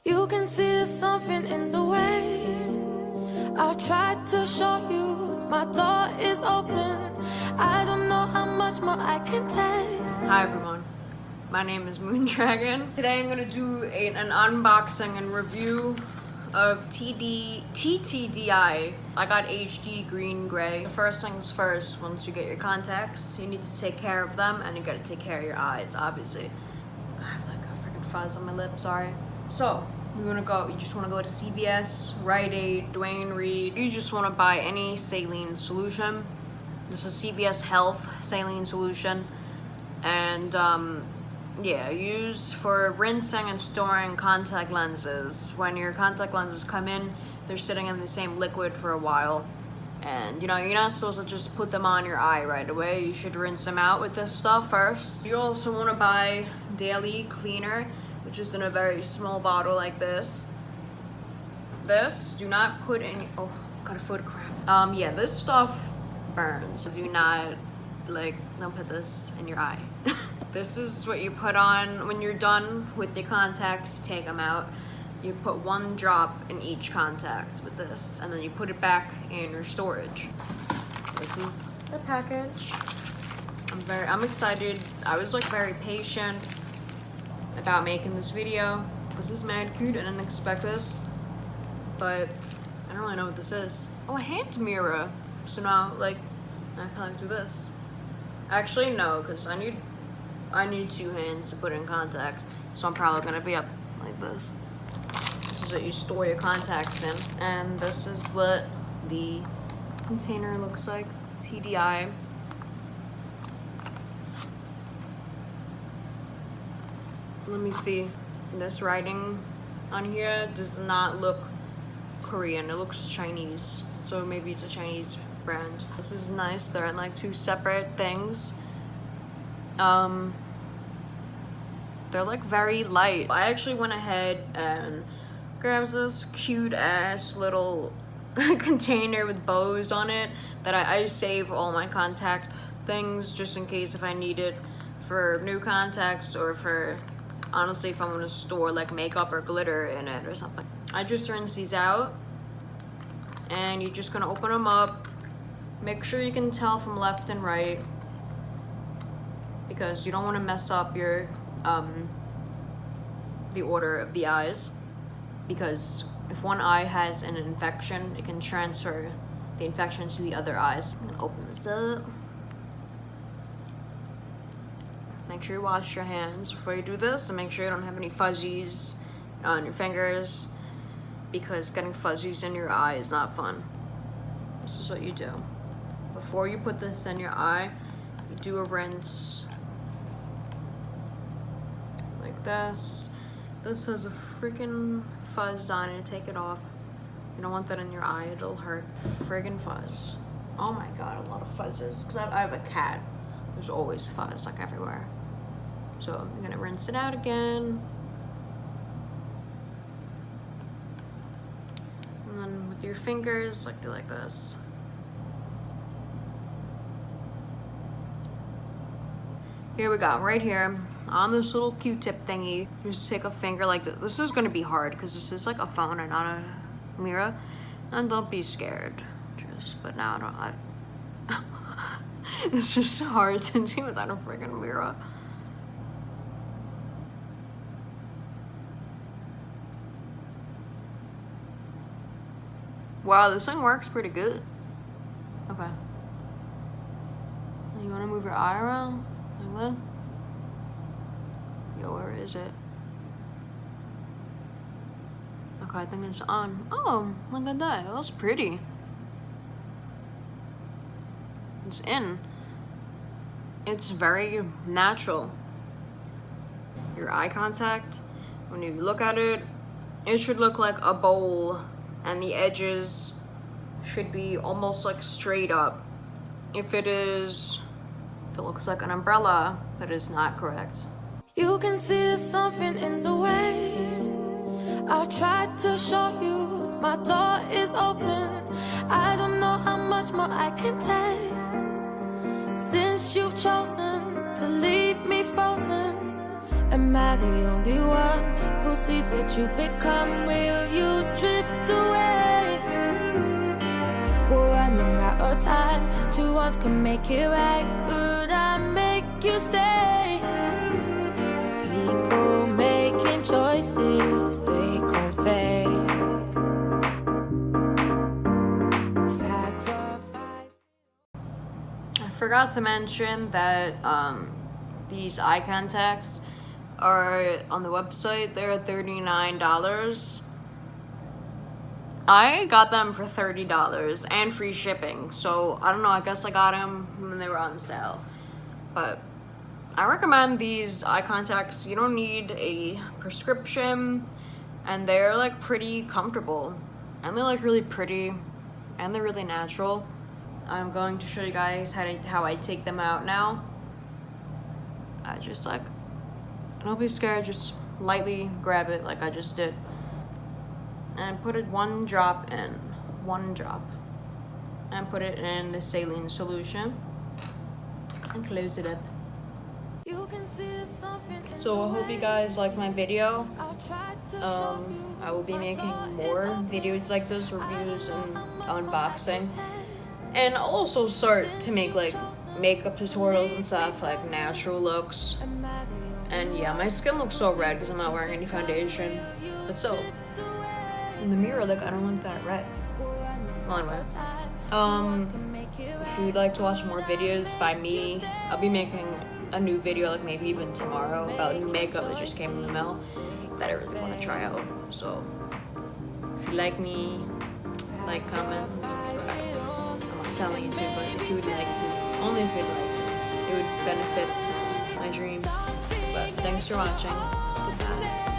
You can see there's something in the way. I'll try to show you my door is open. I don't know how much more I can take. Hi everyone, my name is Moondragon. Today I'm gonna do an unboxing and review of Ttdeye. I got HD green gray. First things first, once you get your contacts, you need to take care of them, and you gotta take care of your eyes, obviously. I have like a freaking fuzz on my lip, sorry. So, you just wanna go to CVS, Rite Aid, Dwayne Reed. You just wanna buy any saline solution. This is CVS Health saline solution. And yeah, used for rinsing and storing contact lenses. When your contact lenses come in, they're sitting in the same liquid for a while. And you know, you're not supposed to just put them on your eye right away. You should rinse them out with this stuff first. You also want to buy daily cleaner, which is in a very small bottle like this. This, do not put in, oh, got a foot cramp. Yeah, this stuff burns. Do not, don't put this in your eye. This is what you put on when you're done with your contacts. Take them out. You put 1 drop in each contact with this, and then you put it back in your storage. So this is the package. I'm excited. I was like very patient about making this video. This is mad cute. I didn't expect this, but I don't really know what this is. Oh, a hand mirror. So now, like, I can like do this. Actually, no, because I need 2 hands to put in contact, so I'm probably gonna be up like this. This is what you store your contacts in, and this is what the container looks like. Ttdeye. Let me see. This writing on here does not look Korean. It looks Chinese, so maybe it's a Chinese brand. This is nice. They're in like 2 separate things. They're like very light. I actually went ahead and grabbed this cute ass little container with bows on it that I save all my contact things just in case if I need it for new contacts, or for honestly if I'm gonna store like makeup or glitter in it or something. I just rinse these out, and you're just gonna open them up. Make sure you can tell from left and right, because you don't want to mess up your the order of the eyes, because if one eye has an infection, it can transfer the infection to the other eyes. I'm gonna open this up. Make sure you wash your hands before you do this, and make sure you don't have any fuzzies on your fingers, because getting fuzzies in your eye is not fun. This is what you do. Before you put this in your eye, you do a rinse like this. This has a freaking fuzz on it. Take it off. You don't want that in your eye. It'll hurt. Friggin' fuzz. Oh my god, a lot of fuzzes. Because I have a cat. There's always fuzz, like everywhere. So I'm gonna rinse it out again. And then with your fingers, do like this. Here we go, right here on this little Q-tip thingy. You just take a finger like this. This is gonna be hard because this is like a phone and not a mirror. And don't be scared. But now I don't. It's just hard to do without a freaking mirror. Wow, this thing works pretty good. Okay. You wanna move your eye around? Like that? Yo, where is it? Okay, I think it's on. Oh, look at that. That's pretty. It's in. It's very natural. Your eye contact, when you look at it, it should look like a bowl, and the edges should be almost like straight up. If it looks like an umbrella, that is not correct. You can see there's something in the way. I'll try to show you my door is open. I don't know how much more I can take. Since you've chosen to leave me frozen Am I the only one who sees what you become? Will you drift away? We're running out of time. 2 ones can make it right. Could I make you stay? People making choices they convey. Sacrifice. I forgot to mention that these eye contacts are on the website. They're $39. I got them for $30 and free shipping. So I don't know, I guess I got them when they were on sale. But I recommend these eye contacts. You don't need a prescription, and they're like pretty comfortable, and they're like really pretty, and they're really natural. I'm going to show you guys how I take them out now. I just like, don't be scared, just lightly grab it like I just did. And put it 1 drop in, 1 drop. And put it in the saline solution. And close it up. So I hope you guys liked my video. I will be making more videos like this, reviews and unboxing. And I'll also start to make like makeup tutorials and stuff, like natural looks. And yeah, my skin looks so red because I'm not wearing any foundation. But so, in the mirror, like I don't look that red. Well, anyway. If you'd like to watch more videos by me, I'll be making a new video, like maybe even tomorrow, about new makeup that just came in the mail that I really want to try out. So, if you like me, like, comment, and subscribe. I'm not telling you to, but if you would like to, only if you'd like to, it would benefit my dreams. But thanks for watching. Goodbye.